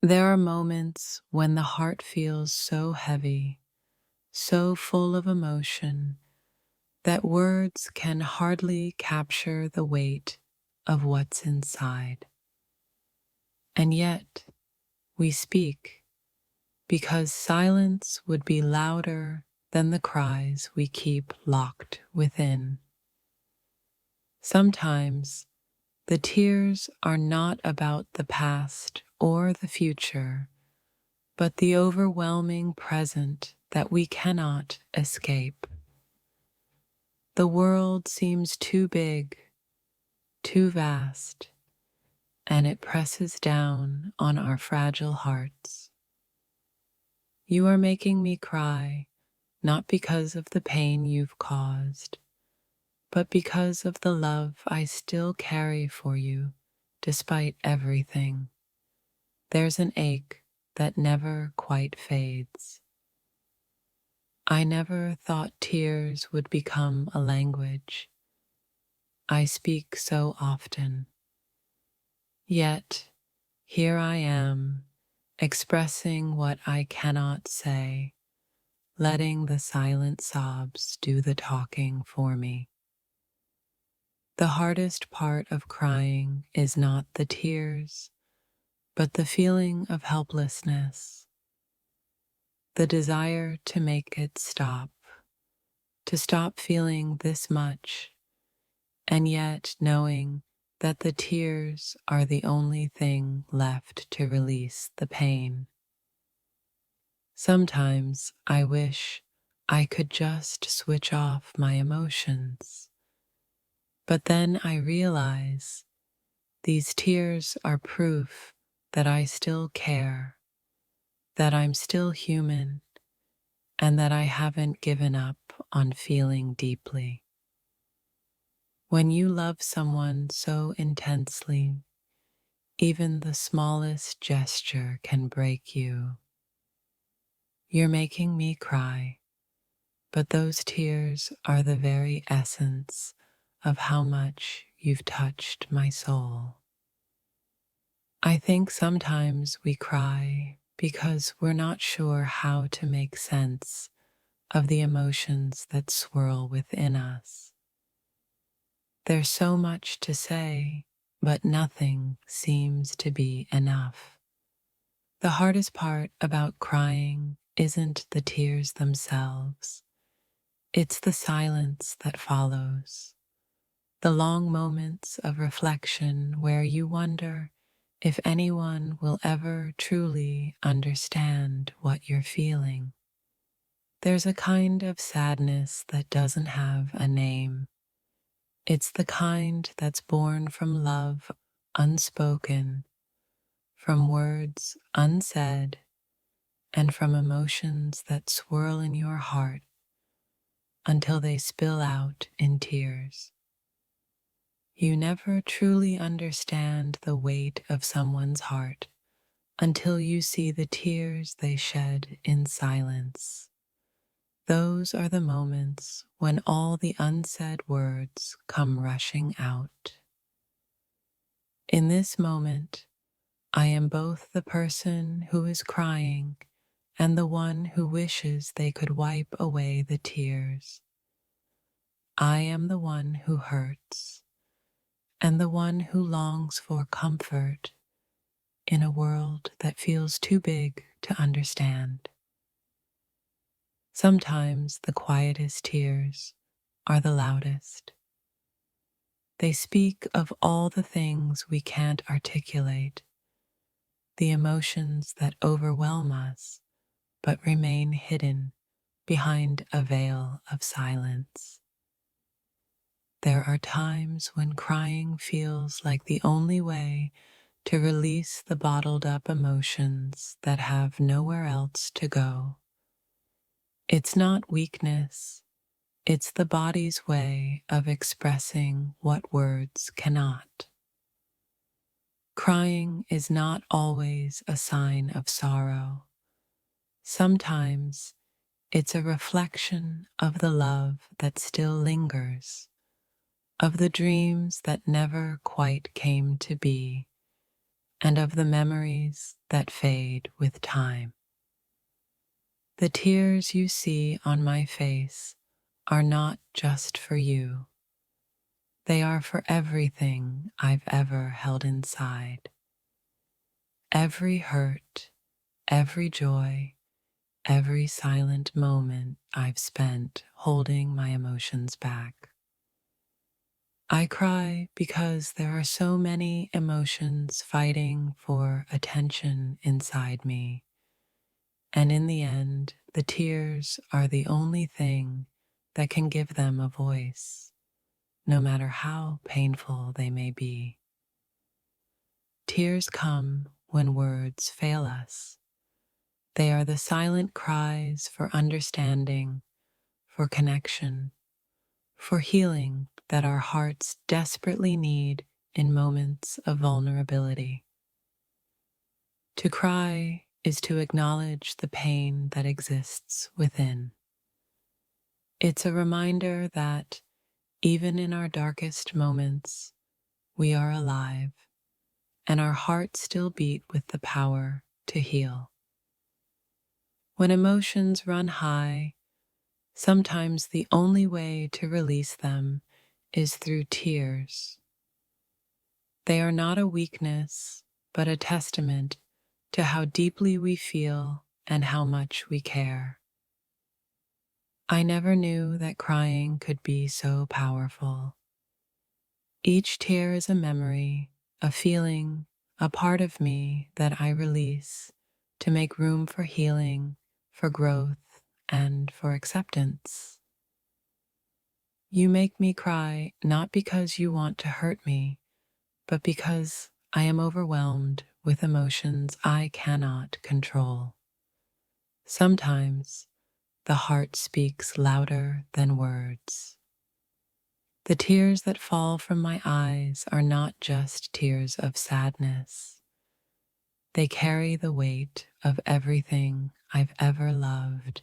There are moments when the heart feels so heavy, so full of emotion, that words can hardly capture the weight of what's inside. And yet, we speak because silence would be louder than the cries we keep locked within. Sometimes, the tears are not about the past or the future, but the overwhelming present that we cannot escape. The world seems too big, too vast, and it presses down on our fragile hearts. You are making me cry, not because of the pain you've caused, but because of the love I still carry for you despite everything. There's an ache that never quite fades. I never thought tears would become a language I speak so often. Yet, here I am, expressing what I cannot say, letting the silent sobs do the talking for me. The hardest part of crying is not the tears, but the feeling of helplessness, the desire to make it stop, to stop feeling this much, and yet knowing that the tears are the only thing left to release the pain. Sometimes I wish I could just switch off my emotions, but then I realize these tears are proof that I still care, that I'm still human, and that I haven't given up on feeling deeply. When you love someone so intensely, even the smallest gesture can break you. You're making me cry, but those tears are the very essence of how much you've touched my soul. I think sometimes we cry because we're not sure how to make sense of the emotions that swirl within us. There's so much to say, but nothing seems to be enough. The hardest part about crying isn't the tears themselves, it's the silence that follows, the long moments of reflection where you wonder if anyone will ever truly understand what you're feeling. There's a kind of sadness that doesn't have a name. It's the kind that's born from love unspoken, from words unsaid, and from emotions that swirl in your heart until they spill out in tears. You never truly understand the weight of someone's heart until you see the tears they shed in silence. Those are the moments when all the unsaid words come rushing out. In this moment, I am both the person who is crying and the one who wishes they could wipe away the tears. I am the one who hurts and the one who longs for comfort in a world that feels too big to understand. Sometimes the quietest tears are the loudest. They speak of all the things we can't articulate, the emotions that overwhelm us but remain hidden behind a veil of silence. There are times when crying feels like the only way to release the bottled up emotions that have nowhere else to go. It's not weakness, it's the body's way of expressing what words cannot. Crying is not always a sign of sorrow. Sometimes it's a reflection of the love that still lingers, of the dreams that never quite came to be, and of the memories that fade with time. The tears you see on my face are not just for you. They are for everything I've ever held inside. Every hurt, every joy, every silent moment I've spent holding my emotions back. I cry because there are so many emotions fighting for attention inside me, and in the end, the tears are the only thing that can give them a voice, no matter how painful they may be. Tears come when words fail us. They are the silent cries for understanding, for connection, for healing that our hearts desperately need in moments of vulnerability. To cry is to acknowledge the pain that exists within. It's a reminder that even in our darkest moments, we are alive and our hearts still beat with the power to heal. When emotions run high, sometimes the only way to release them is through tears. They are not a weakness, but a testament to how deeply we feel and how much we care. I never knew that crying could be so powerful. Each tear is a memory, a feeling, a part of me that I release to make room for healing, for growth, and for acceptance. You make me cry not because you want to hurt me, but because I am overwhelmed with emotions I cannot control. Sometimes the heart speaks louder than words. The tears that fall from my eyes are not just tears of sadness. They carry the weight of everything I've ever loved,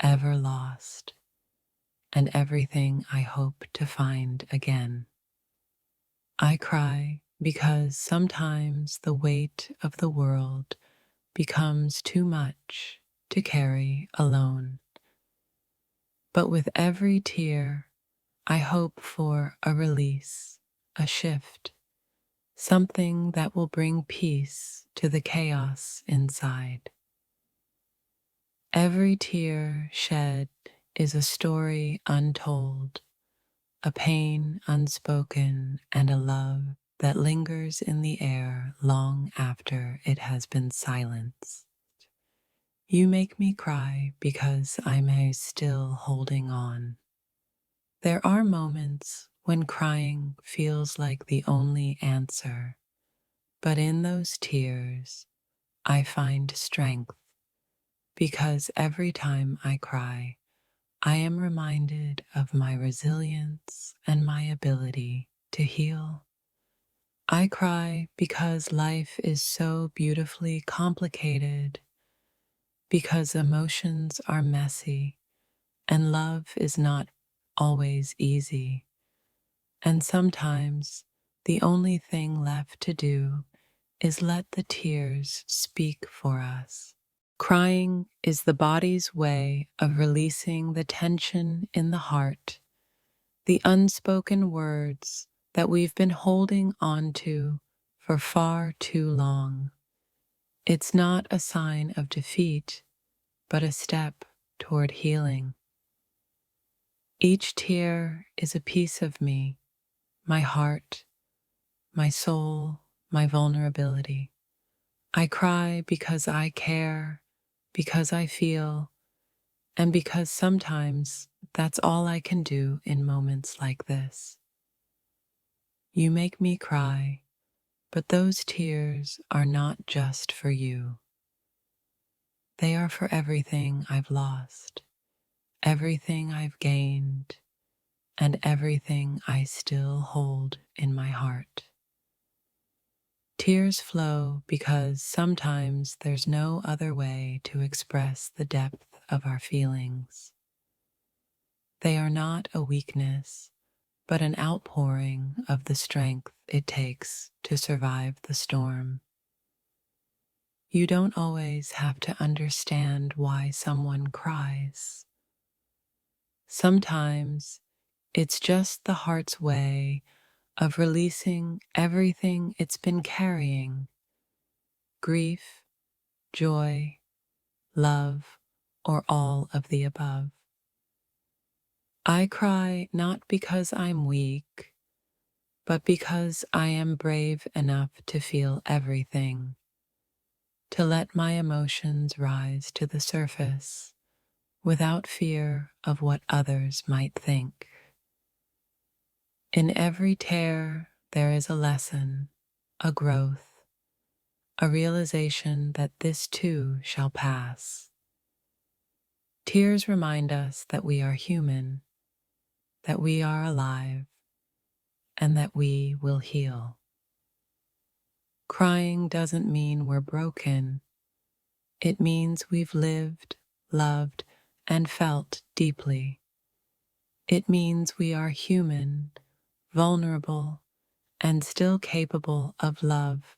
ever lost, and everything I hope to find again. I cry because sometimes the weight of the world becomes too much to carry alone. But with every tear, I hope for a release, a shift, something that will bring peace to the chaos inside. Every tear shed is a story untold, a pain unspoken, and a love that lingers in the air long after it has been silenced. You make me cry because I'm still holding on. There are moments when crying feels like the only answer, but in those tears, I find strength because every time I cry, I am reminded of my resilience and my ability to heal. I cry because life is so beautifully complicated, because emotions are messy and love is not always easy. And sometimes the only thing left to do is let the tears speak for us. Crying is the body's way of releasing the tension in the heart, the unspoken words that we've been holding on to for far too long. It's not a sign of defeat, but a step toward healing. Each tear is a piece of me, my heart, my soul, my vulnerability. I cry because I care, because I feel, and because sometimes that's all I can do in moments like this. You make me cry, but those tears are not just for you. They are for everything I've lost, everything I've gained, and everything I still hold in my heart. Tears flow because sometimes there's no other way to express the depth of our feelings. They are not a weakness, but an outpouring of the strength it takes to survive the storm. You don't always have to understand why someone cries. Sometimes it's just the heart's way of releasing everything it's been carrying: grief, joy, love, or all of the above. I cry not because I'm weak, but because I am brave enough to feel everything, to let my emotions rise to the surface without fear of what others might think. In every tear, there is a lesson, a growth, a realization that this too shall pass. Tears remind us that we are human, that we are alive, and that we will heal. Crying doesn't mean we're broken. It means we've lived, loved, and felt deeply. It means we are human, vulnerable, and still capable of love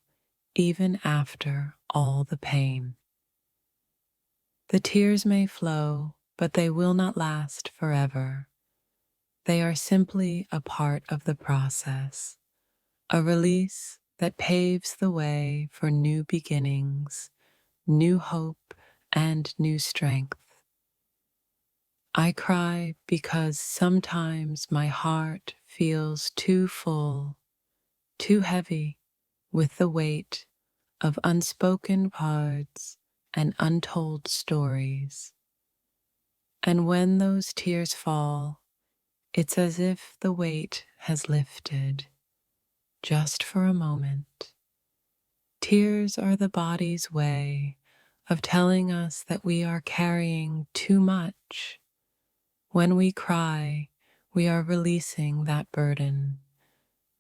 even after all the pain. The tears may flow, but they will not last forever. They are simply a part of the process, a release that paves the way for new beginnings, new hope, and new strength. I cry because sometimes my heart feels too full, too heavy with the weight of unspoken words and untold stories. And when those tears fall, it's as if the weight has lifted, just for a moment. Tears are the body's way of telling us that we are carrying too much. When we cry, we are releasing that burden,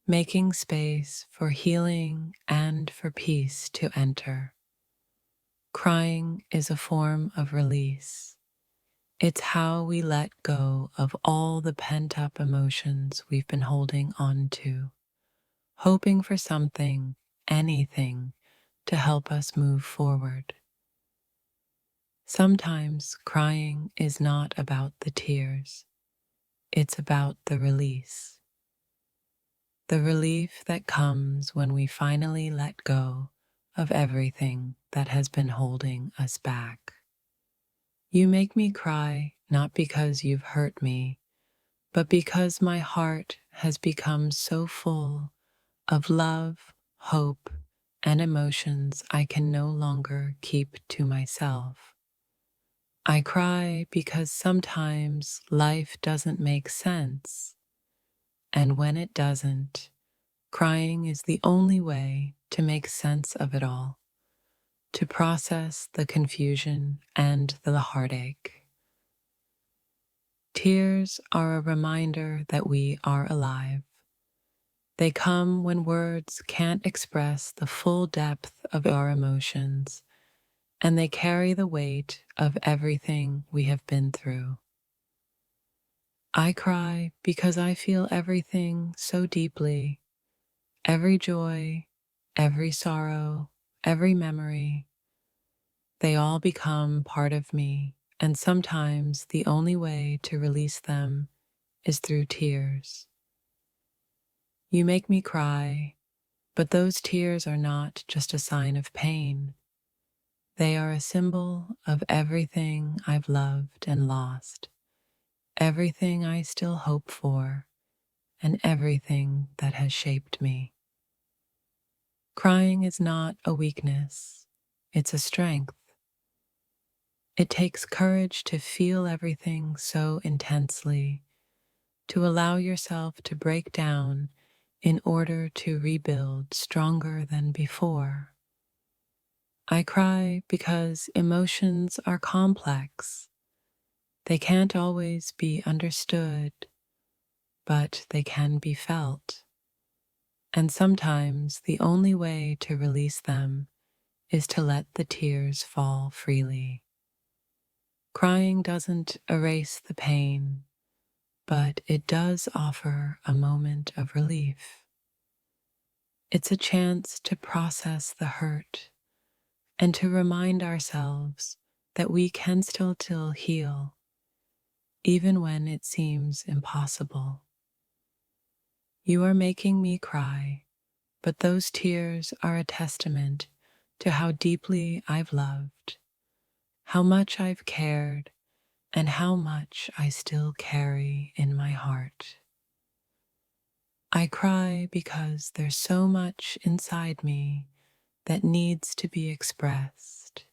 making space for healing and for peace to enter. Crying is a form of release. It's how we let go of all the pent-up emotions we've been holding on to, hoping for something, anything, to help us move forward. Sometimes crying is not about the tears. It's about the release. The relief that comes when we finally let go of everything that has been holding us back. You make me cry not because you've hurt me, but because my heart has become so full of love, hope, and emotions I can no longer keep to myself. I cry because sometimes life doesn't make sense, and when it doesn't, crying is the only way to make sense of it all, to process the confusion and the heartache. Tears are a reminder that we are alive. They come when words can't express the full depth of our emotions, and they carry the weight of everything we have been through. I cry because I feel everything so deeply, every joy, every sorrow, every memory. They all become part of me, and sometimes the only way to release them is through tears. You make me cry, but those tears are not just a sign of pain. They are a symbol of everything I've loved and lost, everything I still hope for, and everything that has shaped me. Crying is not a weakness, it's a strength. It takes courage to feel everything so intensely, to allow yourself to break down in order to rebuild stronger than before. I cry because emotions are complex. They can't always be understood, but they can be felt. And sometimes the only way to release them is to let the tears fall freely. Crying doesn't erase the pain, but it does offer a moment of relief. It's a chance to process the hurt and to remind ourselves that we can still heal, even when it seems impossible. You are making me cry, but those tears are a testament to how deeply I've loved, how much I've cared, and how much I still carry in my heart. I cry because there's so much inside me that needs to be expressed,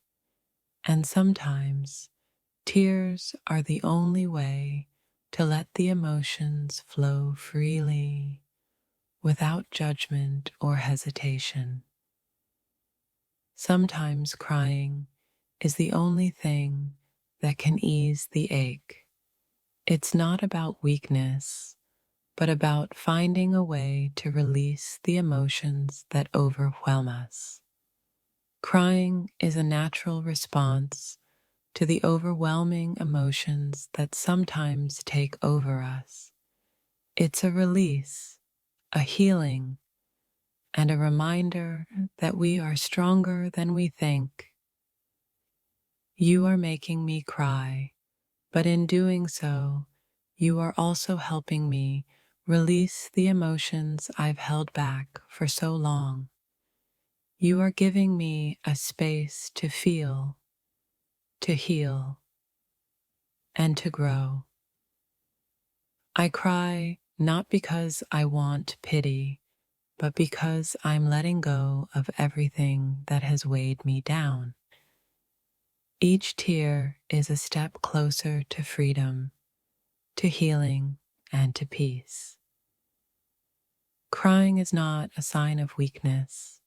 and sometimes tears are the only way to let the emotions flow freely without judgment or hesitation. Sometimes crying is the only thing that can ease the ache. It's not about weakness, but about finding a way to release the emotions that overwhelm us. Crying is a natural response to the overwhelming emotions that sometimes take over us. It's a release, a healing, and a reminder that we are stronger than we think. You are making me cry, but in doing so, you are also helping me release the emotions I've held back for so long. You are giving me a space to feel, to heal, and to grow. I cry not because I want pity, but because I'm letting go of everything that has weighed me down. Each tear is a step closer to freedom, to healing, and to peace. Crying is not a sign of weakness.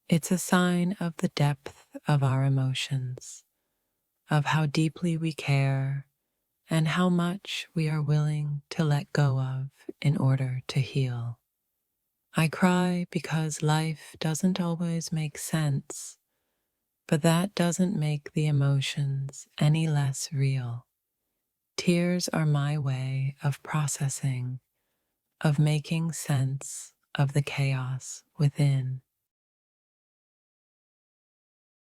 It's a sign of the depth of our emotions, of how deeply we care, and how much we are willing to let go of in order to heal. I cry because life doesn't always make sense, but that doesn't make the emotions any less real. Tears are my way of processing, of making sense of the chaos within.